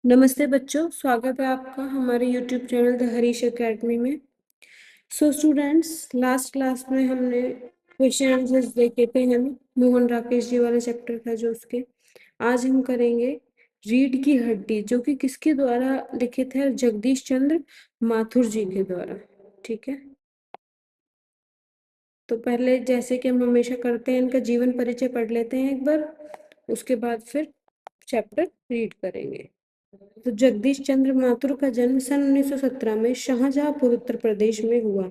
नमस्ते बच्चों, स्वागत है आपका हमारे YouTube channel the Harish academy में। सो स्टूडेंट्स, लास्ट क्लास में हमने क्वेश्चन आंसर्स देखे थे हम मोहन राकेश जी वाले चैप्टर था जो उसके। आज हम करेंगे रीढ़ की हड्डी, जो कि किसके द्वारा लिखित है? जगदीश चंद्र माथुर जी के द्वारा। ठीक है, तो पहले जैसे कि हम हमेशा करते हैं, इनका जीवन परिचय पढ़ लेते हैं एक बार, उसके बाद फिर चैप्टर रीड करेंगे। तो जगदीश चंद्र माथुर का जन्म सन 1917 में शाहजहांपुर उत्तर प्रदेश में हुआ।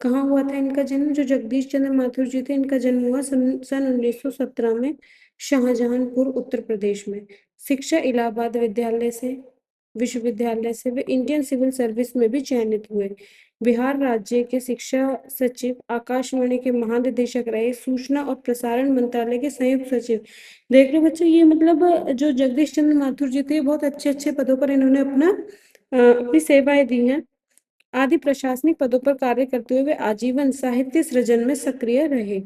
कहाँ हुआ था इनका जन्म? जो जगदीश चंद्र माथुर जी थे, इनका जन्म हुआ सन 1917 में शाहजहांपुर उत्तर प्रदेश में। शिक्षा इलाहाबाद विश्वविद्यालय से वे इंडियन सिविल सर्विस में भी चयनित हुए। बिहार राज्य के शिक्षा सचिव, आकाशवाणी के महानिदेशक रहे, सूचना और प्रसारण मंत्रालय के संयुक्त सचिव। देख लो बच्चों, ये मतलब जो जगदीश चंद्र माथुर जी थे, बहुत अच्छे अच्छे पदों पर इन्होंने अपनी सेवाएं दी हैं। आदि प्रशासनिक पदों पर कार्य करते हुए वे आजीवन साहित्य सृजन में सक्रिय रहे।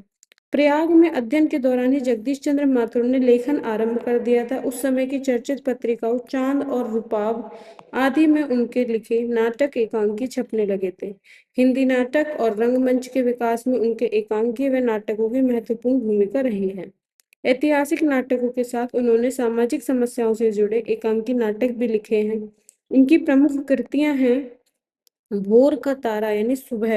प्रयाग में अध्ययन के दौरान ही जगदीश चंद्र माथुर ने लेखन आरंभ कर दिया था। उस समय की चर्चित पत्रिकाओं चांद और रुपाब आदि में उनके लिखे नाटक एकांकी छपने लगे थे। हिंदी नाटक और रंगमंच के विकास में उनके एकांकी व नाटकों की महत्वपूर्ण भूमिका रही है। ऐतिहासिक नाटकों के साथ उन्होंने सामाजिक समस्याओं से जुड़े एकांकी नाटक भी लिखे हैं। इनकी प्रमुख कृतियां हैं भोर का तारा यानी सुबह,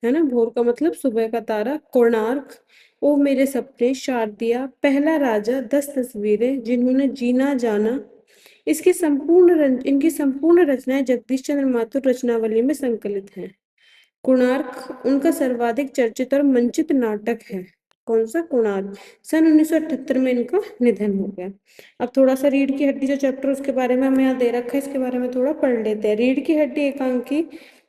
है ना, भोर का मतलब सुबह का तारा, कोणार्क, ओ मेरे सपने, शारदिया, पहला राजा, 10 तस्वीरें, जिन्होंने जीना जाना। इनकी संपूर्ण रचनाएं जगदीश चंद्र माथुर रचनावली में संकलित हैं। कोणार्क उनका सर्वाधिक चर्चित और मंचित नाटक है। कौन सा? कोणार्क। सन 1978 में इनका निधन हो गया। अब थोड़ा सा रीढ़ की हड्डी जो चैप्टर उसके बारे में हमें यहाँ दे रखा है, इसके बारे में थोड़ा पढ़ लेते हैं। रीढ़ की हड्डी एकांकी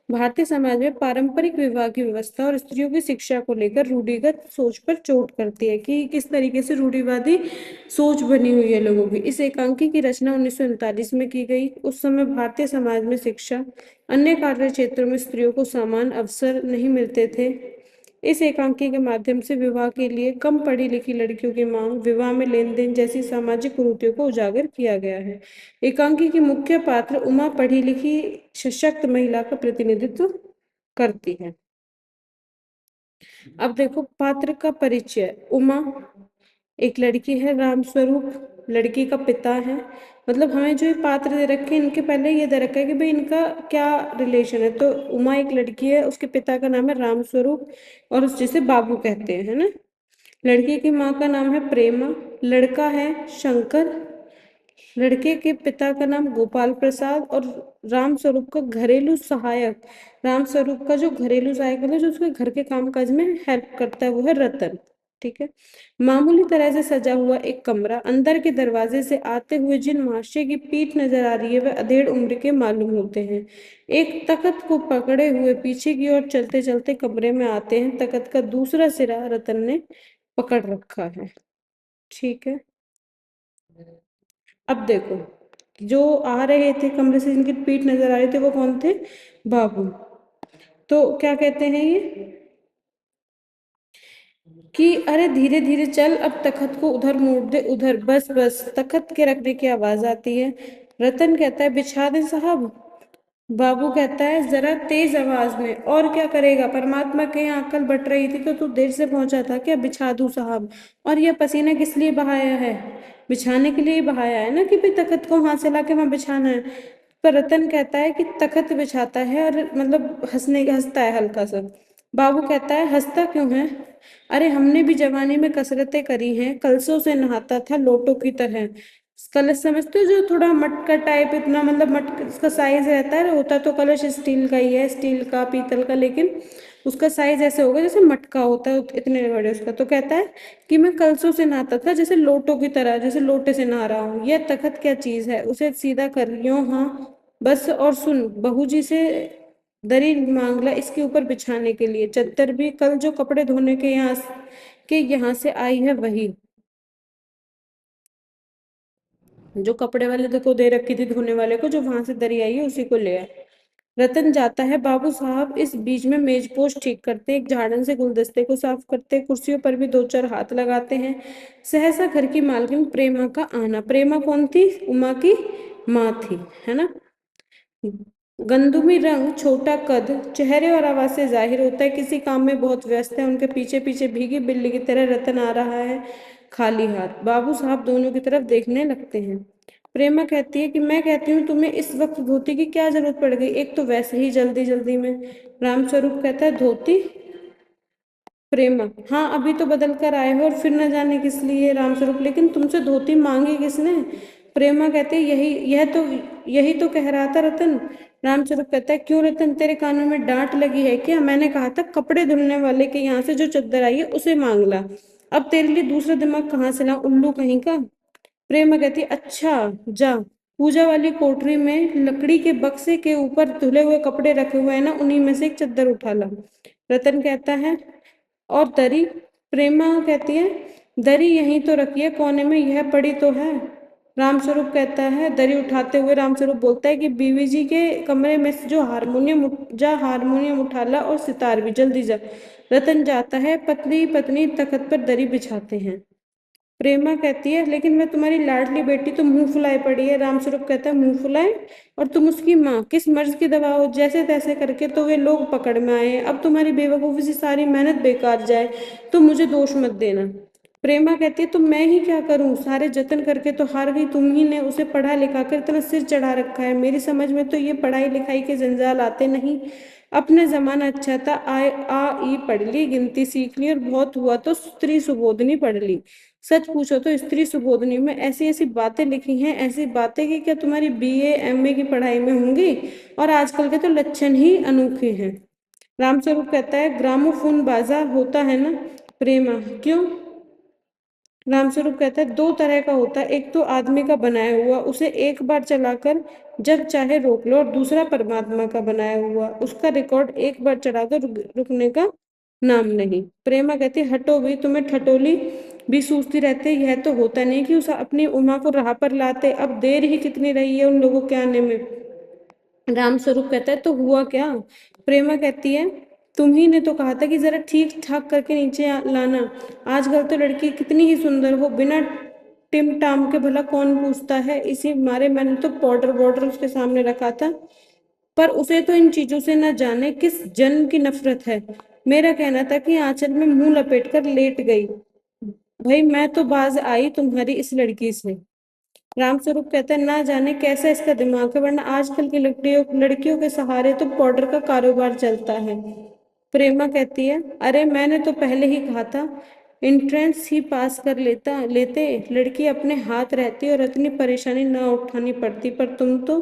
भारतीय समाज में पारंपरिक विवाह की व्यवस्था और स्त्रियों की शिक्षा को लेकर रूढ़िगत सोच पर चोट करती है कि किस तरीके से रूढ़िवादी सोच बनी हुई है लोगों की। इस एकांकी की रचना 1939 में की गई। उस समय भारतीय समाज में शिक्षा, अन्य कार्य क्षेत्रों में स्त्रियों को समान अवसर नहीं मिलते थे। इस एकांकी के माध्यम से विवाह के लिए कम पढ़ी लिखी लड़कियों की मांग, विवाह में लेन देन जैसी सामाजिक कुरीतियों को उजागर किया गया है। एकांकी की मुख्य पात्र उमा पढ़ी लिखी सशक्त महिला का प्रतिनिधित्व करती है। अब देखो पात्र का परिचय। उमा एक लड़की है, रामस्वरूप लड़की का पिता है। मतलब हमें जो ये पात्र दे रखे हैं, इनके पहले ये दे रखा है कि भाई इनका क्या रिलेशन है। तो उमा एक लड़की है, उसके पिता का नाम है रामस्वरूप और उस जिसे बाबू कहते हैं, है ना। लड़की की माँ का नाम है प्रेमा, लड़का है शंकर, लड़के के पिता का नाम गोपाल प्रसाद और रामस्वरूप का घरेलू सहायक, रामस्वरूप का जो घरेलू सहायक मतलब जो उसके घर के कामकाज में हेल्प करता है, वो है रतन। ठीक है। मामूली तरह से सजा हुआ एक कमरा, अंदर के दरवाजे से आते हुए जिन महाशय की पीठ नजर आ रही है वह अधेड़ उम्र के मालूम होते हैं। एक तख्त को पकड़े हुए पीछे की ओर चलते चलते कमरे में आते हैं। तख्त का दूसरा सिरा रतन ने पकड़ रखा है। ठीक है। अब देखो, जो आ रहे थे कमरे से, जिनकी पीठ नजर आ रही थी, वो कौन थे? बाबू। तो क्या कहते हैं ये कि अरे धीरे धीरे चल, अब तखत को उधर मोड़ दे, उधर, बस बस। तखत के रखने की आवाज आती है। रतन कहता है बिछा दे साहब। बाबू कहता है जरा तेज आवाज में। और क्या करेगा, परमात्मा के यहाँ अक्ल बट रही थी तो तू देर से पहुंचा था क्या? बिछा दूं साहब। और यह पसीना किस लिए बहाया है? बिछाने के लिए ही बहाया है ना, कि भाई तखत को हाथ से लाके वहां बिछाना है। पर रतन कहता है कि तखत बिछाता है और मतलब हंसता है हल्का सा। बाबू कहता है हंसता क्यों है? अरे हमने भी जवानी में कसरतें करी हैं, कलशों से नहाता था लोटों की तरह। कलश समझते हो, जो थोड़ा मटका टाइप, इतना मतलब मटका उसका साइज रहता है, होता तो कलश स्टील का ही है, स्टील का पीतल का, लेकिन उसका साइज ऐसे होगा जैसे मटका होता है, इतने बड़े उसका। तो कहता है कि मैं कलशों से नहाता था, जैसे लोटों की तरह, जैसे लोटे से नहा रहा हूँ। यह तखत क्या चीज है, उसे सीधा कर लियो। हाँ बस, और सुन, बहू जी से दरी मांगला इसके ऊपर बिछाने के लिए। चद्दर भी कल जो कपड़े धोने के यहाँ से आई है वही, जो कपड़े वाले को दे रखी थी धोने वाले को, जो वहां से दरी आई है उसी को ले आए। रतन जाता है। बाबू साहब इस बीच में मेजपोश ठीक करते, एक झाड़न से गुलदस्ते को साफ करते, कुर्सियों पर भी दो चार हाथ लगाते हैं। सहसा घर की मालकिन प्रेमा का आना। प्रेमा कौन थी? उमा की माँ थी, है ना। गंदुमी रंग, छोटा कद, चेहरे और आवाज से जाहिर होता है किसी काम में बहुत व्यस्त है। उनके पीछे पीछे भीगी बिल्ली की तरह रतन आ रहा है, खाली हाथ। बाबू साहब दोनों की तरफ देखने लगते हैं। प्रेमा कहती है कि मैं कहती हूँ तुम्हें इस वक्त धोती की क्या जरूरत पड़ गई, एक तो वैसे ही जल्दी जल्दी में। रामस्वरूप कहता है धोती। प्रेमा, हाँ अभी तो बदल कर आए हो और फिर न जाने किस लिए। रामस्वरूप, लेकिन तुमसे धोती मांगी किसने। प्रेमा कहते यही तो कह रहा था रतन। रामस्वरूप कहता है क्यों रतन, तेरे कानों में डांट लगी है क्या। मैंने कहा था कपड़े धुलने वाले के यहाँ से जो चद्दर आई है उसे मांग ला। अब तेरे लिए दूसरा दिमाग कहाँ से लाऊं, उल्लू कहीं का। प्रेमा कहती है अच्छा जा, पूजा वाली कोठरी में लकड़ी के बक्से के ऊपर धुले हुए कपड़े रखे हुए हैं ना, उन्हीं में से एक चद्दर उठा ला। रतन कहता है और दरी। प्रेमा कहती है दरी यहीं तो रखी है कोने में, यह पड़ी तो है। रामस्वरूप कहता है, दरी उठाते हुए रामस्वरूप बोलता है कि बीवी जी के कमरे में से जो हारमोनियम उठा ला और सितार भी, जल्दी जा। रतन जाता है, पत्नी पत्नी तखत पर दरी बिछाते हैं। प्रेमा कहती है लेकिन मैं तुम्हारी लाडली बेटी तो मुंह फुलाए पड़ी है। रामस्वरूप कहता है मुंह फुलाए, और तुम उसकी माँ, किस मर्ज की दवा हो, जैसे तैसे करके तो वे लोग पकड़ में आए हैं। अब तुम्हारी बेवकूफी से सारी मेहनत बेकार जाए तो मुझे दोष मत देना। प्रेमा कहती है तो मैं ही क्या करूं, सारे जतन करके तो हार गई। तुम ही ने उसे पढ़ा लिखा कर इतना सिर चढ़ा रखा है। मेरी समझ में तो ये पढ़ाई लिखाई के जंजाल आते नहीं। अपने जमाना अच्छा था, आ ई पढ़ ली, गिनती सीख ली, और बहुत हुआ तो स्त्री सुबोधनी पढ़ ली। सच पूछो तो स्त्री सुबोधनी में ऐसी ऐसी बातें लिखी हैं, ऐसी बातें कि क्या तुम्हारी बीए एमए की पढ़ाई में होंगी। और आजकल के तो लक्षण ही अनोखे हैं। रामस्वरूप कहता है ग्रामोफोन बाजा होता है ना। प्रेमा, क्यों। रामस्वरूप कहता है दो तरह का होता है, एक तो आदमी का बनाया हुआ, उसे एक बार चलाकर जब चाहे रोक लो, और दूसरा परमात्मा का बनाया हुआ, उसका रिकॉर्ड एक बार चढ़ा दो, रुकने का नाम नहीं। प्रेमा कहती है हटो भी, तुम्हें ठटोली भी सूझती रहती है। यह तो होता नहीं कि उसे अपनी उमा को राह पर लाते। अब देर ही कितनी रही है उन लोगों के आने में। रामस्वरूप कहता है तो हुआ क्या। प्रेमा कहती है तुम ही ने तो कहा था कि जरा ठीक ठाक करके नीचे लाना। आजकल तो लड़की कितनी ही सुंदर हो, बिना टिम टाम के भला कौन पूछता है। इसी मारे मैंने तो पाउडर वाउडर उसके सामने रखा था, पर उसे तो इन चीजों से न जाने किस जन्म की नफरत है। मेरा कहना था कि आंचल में मुंह लपेट कर लेट गई। भाई मैं तो बाज आई तुम्हारी इस लड़की से। रामस्वरूप कहता है ना जाने कैसा इसका दिमाग है, वरना आजकल की लड़कियों लड़कियों के सहारे तो पाउडर का कारोबार चलता है। प्रेमा कहती है अरे मैंने तो पहले ही कहा था, एंट्रेंस ही पास कर लेता लेते लड़की अपने हाथ रहती और इतनी परेशानी ना उठानी पड़ती, पर तुम तो।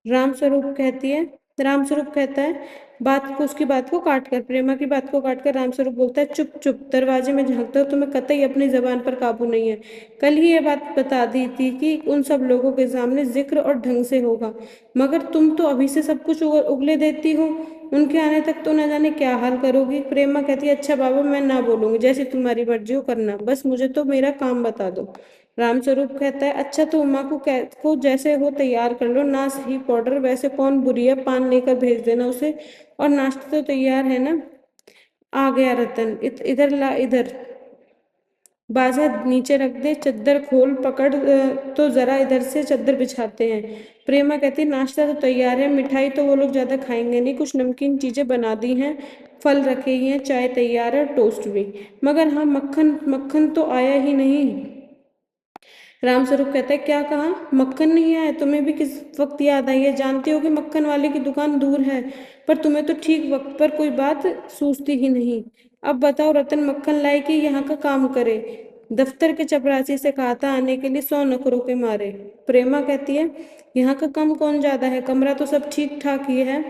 रामस्वरूप कहती है रामस्वरूप कहता है बात को उसकी बात को काट कर, प्रेमा की बात को काट कर रामस्वरूप बोलता है चुप चुप, दरवाजे में झांकते हो, तुम्हें कतई अपनी जबान पर काबू नहीं है। कल ही ये बात बता दी थी कि उन सब लोगों के सामने जिक्र और ढंग से होगा, मगर तुम तो अभी से सब कुछ उगले देती हो। उनके आने तक तो न जाने क्या हाल करोगी। प्रेमा कहती है अच्छा बाबा मैं ना बोलूंगी, जैसी तुम्हारी मर्जी हो करना, बस मुझे तो मेरा काम बता दो। रामस्वरूप कहता है अच्छा तो उमा को जैसे हो तैयार कर लो, ना सही पाउडर, वैसे कौन बुरी है, पान लेकर भेज देना उसे, और नाश्ता तो तैयार है ना। आ गया रतन, इधर ला इधर। बाजा नीचे रख दे, चद्दर खोल पकड़, तो जरा इधर से चद्दर बिछाते हैं। प्रेमा कहती है नाश्ता तो तैयार है, मिठाई तो वो लोग ज्यादा खाएंगे नहीं, कुछ नमकीन चीजें बना दी हैं, फल रखे ही हैं, चाय तैयार है, टोस्ट भी। मगर हाँ मक्खन मक्खन तो आया ही नहीं। रामस्वरूप कहता है क्या कहा, मक्खन नहीं आया, तुम्हें भी किस वक्त याद आई है। जानती हो कि मक्खन वाले की दुकान दूर है, पर तुम्हें तो ठीक वक्त पर कोई बात सूझती ही नहीं। अब बताओ रतन मक्खन लाए कि यहाँ का काम करे। दफ्तर के चपरासी से कहा था आने के लिए, 100 नखरों के मारे। प्रेमा कहती है यहाँ का काम कौन ज्यादा है, कमरा तो सब ठीक ठाक ही है।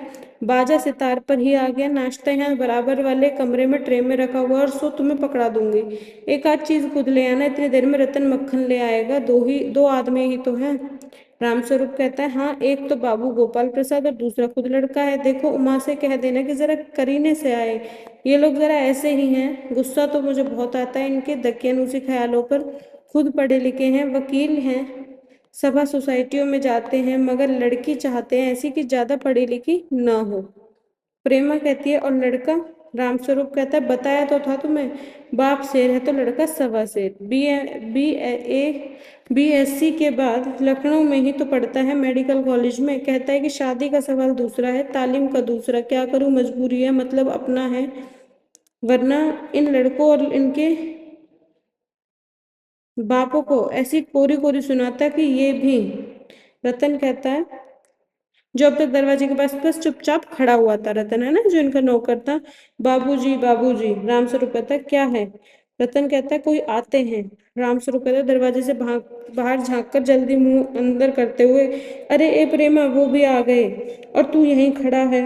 बाजा सितार पर ही आ गया, नाश्ता यहाँ बराबर वाले कमरे में ट्रे में रखा हुआ, और सो तुम्हें पकड़ा दूंगी। एक आध चीज खुद ले आना, इतनी देर में रतन मक्खन ले आएगा, दो आदमी ही तो हैं। रामस्वरूप कहता है हाँ एक तो बाबू गोपाल प्रसाद और दूसरा खुद लड़का है। देखो उमा से कह देना कि जरा करीने से आए, ये लोग जरा ऐसे ही हैं, गुस्सा तो मुझे बहुत आता है इनके दकियानूसी ख्यालों पर। खुद पढ़े लिखे हैं, वकील हैं, सभा सोसाइटियों में जाते हैं, मगर लड़की चाहते हैं ऐसी कि ज्यादा पढ़ी लिखी ना हो। प्रेमा कहती है और लड़का। रामस्वरूप कहता है बताया तो था तुम्हें, बाप शेर है तो लड़का सवा शेर। बीएससी के बाद लखनऊ में ही तो पढ़ता है, मेडिकल कॉलेज में। कहता है कि शादी का सवाल दूसरा है, तालीम का दूसरा। क्या करूं, मजबूरी है, मतलब अपना है, वरना इन लड़कों और इनके बापों को ऐसी कोरी कोरी सुनाता कि ये भी। रतन कहता है, जो अब तक दरवाजे के पास बस चुपचाप खड़ा हुआ था, रतन है ना जो इनका नौकर था। बाबूजी बाबूजी। रामस्वरूप कहता है क्या है। रतन कहता है कोई आते हैं। रामस्वरूप कहता है दरवाजे से बाहर झांक कर जल्दी मुंह अंदर करते हुए, अरे ए प्रेमा वो भी आ गए और तू यहीं खड़ा है।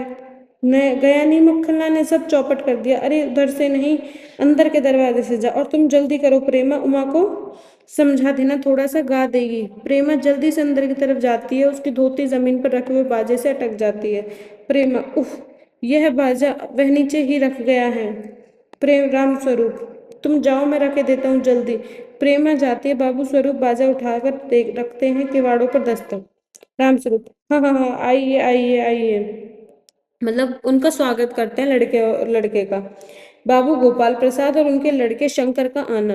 मैं गया नहीं, मक्खन ने सब चौपट कर दिया। अरे उधर से नहीं, अंदर के दरवाजे से जा, और तुम जल्दी करो प्रेमा, उमा को समझा देना, थोड़ा सा गा देगी। प्रेमा जल्दी से अंदर की तरफ जाती है, उसकी धोती जमीन पर रखे हुए बाजे से अटक जाती है। प्रेमा, उफ, यह बाजा वह नीचे ही रख गया है। प्रेम राम स्वरूप, तुम जाओ मैं रखे देता हूँ जल्दी। प्रेमा जाती है, बाबू स्वरूप बाजा उठाकर देख रखते हैं, किवाड़ों पर दस्तक। राम स्वरूप, हाँ हाँ हाँ, आइए आइए आइए, मतलब उनका स्वागत करते हैं लड़के और लड़के का। बाबू गोपाल प्रसाद और उनके लड़के शंकर का आना।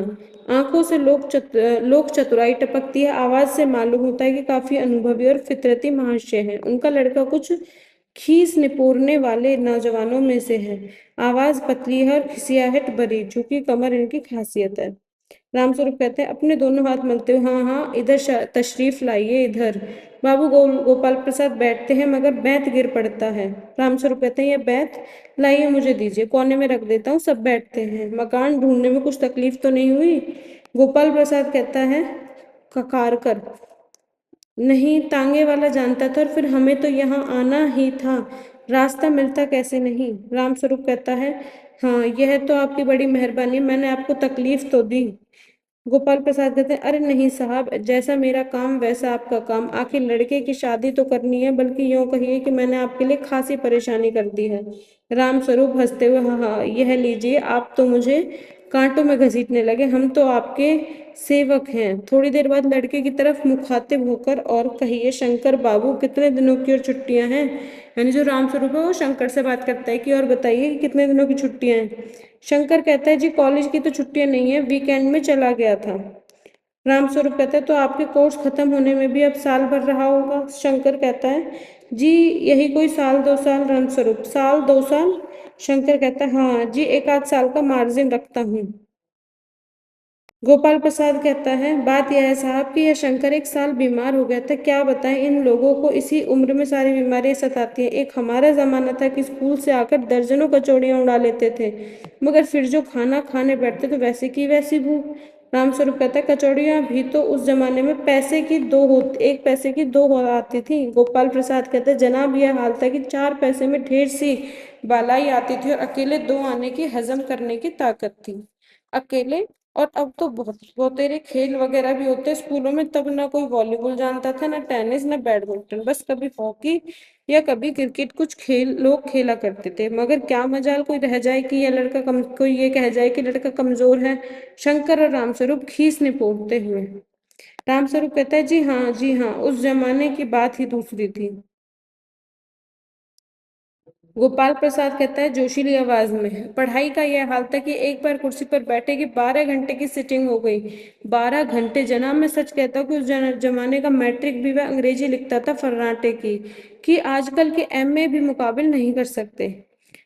आंखों से लोक चतुराई टपकती है, आवाज से मालूम होता है कि काफी अनुभवी और फितरती महाशय हैं। उनका लड़का कुछ खीस निपोरने वाले नौजवानों में से है। आवाज पतली है और खिसियाहट भरी, झुकी कमर इनकी खासियत है। रामस्वरूप कहते हैं अपने दोनों हाथ मलते हुए, हाँ हाँ इधर तशरीफ लाइए इधर। बाबू गोपाल प्रसाद बैठते हैं, मगर बैंत गिर पड़ता है। रामस्वरूप कहते हैं ये बैंत लाइए मुझे दीजिए, कोने में रख देता हूँ। सब बैठते हैं। मकान ढूंढने में कुछ तकलीफ तो नहीं हुई। गोपाल प्रसाद कहता है ककार कर, नहीं तांगे वाला जानता था, और फिर हमें तो यहाँ आना ही था, रास्ता मिलता कैसे नहीं। रामस्वरूप कहता है हाँ यह तो आपकी बड़ी मेहरबानी, मैंने आपको तकलीफ तो दी। गोपाल प्रसाद कहते हैं अरे नहीं साहब, जैसा मेरा काम वैसा आपका काम, आखिर लड़के की शादी तो करनी है, बल्कि यूँ कहिए कि मैंने आपके लिए खासी परेशानी कर दी है। राम स्वरूप हंसते हुए, हाँ हाँ यह लीजिए, आप तो मुझे कांटों में घसीटने लगे, हम तो आपके सेवक हैं। थोड़ी देर बाद लड़के की तरफ मुखातिब होकर, और कहिए शंकर बाबू कितने दिनों की और छुट्टियां हैं। यानी जो राम स्वरूप है वो शंकर से बात करता है कि और बताइए कि कितने दिनों की छुट्टियां हैं। शंकर कहता है जी कॉलेज की तो छुट्टियां नहीं है, वीकेंड में चला गया था। रामस्वरूप कहता है तो आपके कोर्स खत्म होने में भी अब साल भर रहा होगा। शंकर कहता है जी यही कोई साल 2 साल। रामस्वरूप, साल 2 साल। शंकर कहता है हाँ जी, एक आध साल का मार्जिन रखता हूँ। गोपाल प्रसाद कहता है बात यह है साहब कि यह शंकर एक साल बीमार हो गया था। क्या बताएं, इन लोगों को इसी उम्र में सारी बीमारियां सताती हैं। एक हमारा जमाना था कि स्कूल से आकर दर्जनों कचौड़ियां उड़ा लेते थे, मगर फिर जो खाना खाने बैठते तो वैसे की वैसी भूख। रामस्वरूप कहता है कचौड़ियां भी तो उस जमाने में पैसे की दो होती, 1 पैसे की दो हो आती थी। गोपाल प्रसाद कहते हैं जनाब यह हाल था कि 4 पैसे में ढेर सी बालाई आती थी, और अकेले 2 आने की हजम करने की ताकत थी। अकेले, और अब तो बहुत बहुत तेरे खेल वगैरह भी होते हैं स्कूलों में, तब ना कोई वॉलीबॉल जानता था, ना टेनिस, ना बैडमिंटन, बस कभी हॉकी या कभी क्रिकेट, कुछ खेल लोग खेला करते थे। मगर क्या मजाल कोई रह जाए कि यह लड़का कोई ये कह जाए कि लड़का कमजोर है। शंकर और रामस्वरूप खीस निपोरते हुए। रामस्वरूप कहता है जी हाँ जी हाँ, उस जमाने की बात ही दूसरी थी। गोपाल प्रसाद कहता है जोशीली आवाज में, पढ़ाई का यह हाल था कि एक बार कुर्सी पर बैठे कि 12 घंटे की सिटिंग हो गई। 12 घंटे जनाब, मैं सच कहता हूँ कि उस जमाने का मैट्रिक भी वह अंग्रेजी लिखता था फर्राटे की, कि आजकल के एमए भी मुकाबिल नहीं कर सकते।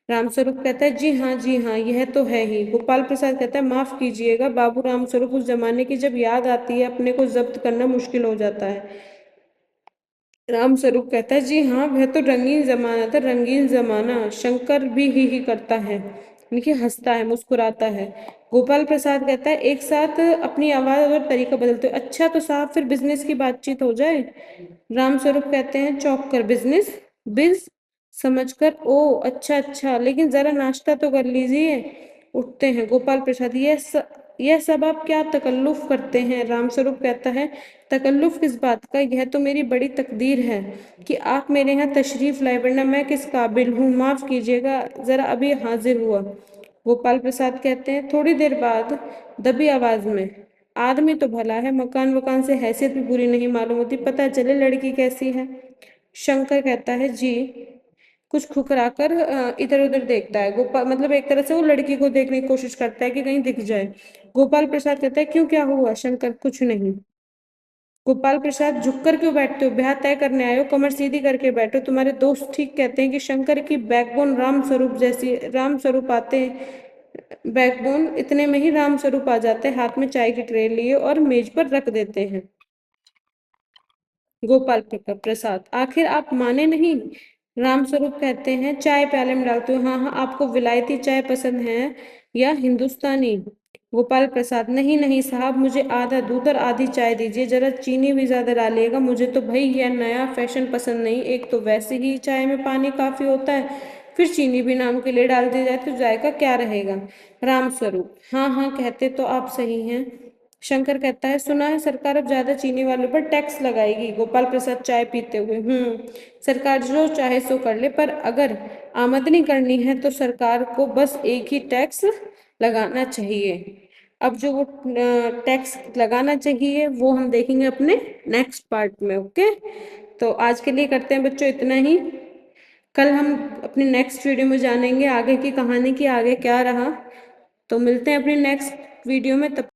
रामस्वरूप कहता है जी हाँ यह तो है ही। गोपाल प्रसाद कहता है माफ कीजिएगा बाबू रामस्वरूप, उस जमाने की जब याद आती है अपने को जब्त करना मुश्किल हो जाता है। राम स्वरूप कहता है जी हाँ वह तो रंगीन जमाना था, रंगीन जमाना। शंकर भी ही करता है, यानी हंसता है, मुस्कुराता है। गोपाल प्रसाद कहता है एक साथ अपनी आवाज और तरीका बदलते हो, अच्छा तो साहब फिर बिजनेस की बातचीत हो जाए। राम स्वरूप कहते हैं चौंक कर, बिजनेस, बिज समझकर, ओ अच्छा अच्छा, लेकिन जरा नाश्ता तो कर लीजिए। उठते हैं। गोपाल प्रसाद, यह सब आप क्या तकल्लुफ करते हैं। रामस्वरूप कहता है तकल्लुफ किस बात का, यह तो मेरी बड़ी तकदीर है कि आप मेरे यहाँ तशरीफ लाए, वरना मैं किस काबिल हूँ, माफ कीजिएगा जरा अभी हाजिर हुआ। गोपाल प्रसाद कहते हैं थोड़ी देर बाद दबी आवाज में, आदमी तो भला है, मकान वकान से हैसियत भी बुरी नहीं मालूम होती, पता चले लड़की कैसी है। शंकर कहता है जी कुछ खुकराकर इधर उधर देखता है। गोपाल मतलब एक तरह से वो लड़की को देखने की कोशिश करता है कि कहीं दिख जाए। गोपाल प्रसाद कहता है क्यों, क्या हुआ? शंकर कुछ नहीं। गोपाल प्रसाद झुककर क्यों बैठते हो? ब्याह तय करने आए हो, कमर सीधी करके बैठो। तुम्हारे दोस्त ठीक कहते हैं कि शंकर की बैकबोन राम स्वरूप जैसी, राम स्वरूप आते बैकबोन इतने में ही राम स्वरूप आ जाते हैं, हाथ में चाय की ट्रे लिए और मेज पर रख देते हैं। गोपाल प्रसाद आखिर आप माने नहीं? रामस्वरूप कहते हैं चाय प्याले में डालते हो। हाँ हाँ, आपको विलायती चाय पसंद है या हिंदुस्तानी? गोपाल प्रसाद नहीं नहीं साहब, मुझे आधा दूध और आधी चाय दीजिए, जरा चीनी भी ज्यादा डालिएगा, मुझे तो भाई यह नया फैशन पसंद नहीं। एक तो वैसे ही चाय में पानी काफी होता है, फिर चीनी भी नाम के लिए डाल दी जाए तो जायका क्या रहेगा? रामस्वरूप हाँ हाँ, कहते तो आप सही हैं। शंकर कहता है सुना है सरकार अब ज्यादा चीनी वालों पर टैक्स लगाएगी। गोपाल प्रसाद चाय पीते हुए सरकार जो चाहे सो कर ले, पर अगर आमदनी करनी है तो सरकार को बस एक ही टैक्स लगाना चाहिए। अब जो वो टैक्स लगाना चाहिए वो हम देखेंगे अपने नेक्स्ट पार्ट में। ओके, तो आज के लिए करते हैं बच्चों इतना ही। कल हम अपने नेक्स्ट वीडियो में जानेंगे आगे की कहानी की आगे क्या रहा। तो मिलते हैं अपनी नेक्स्ट वीडियो में, तब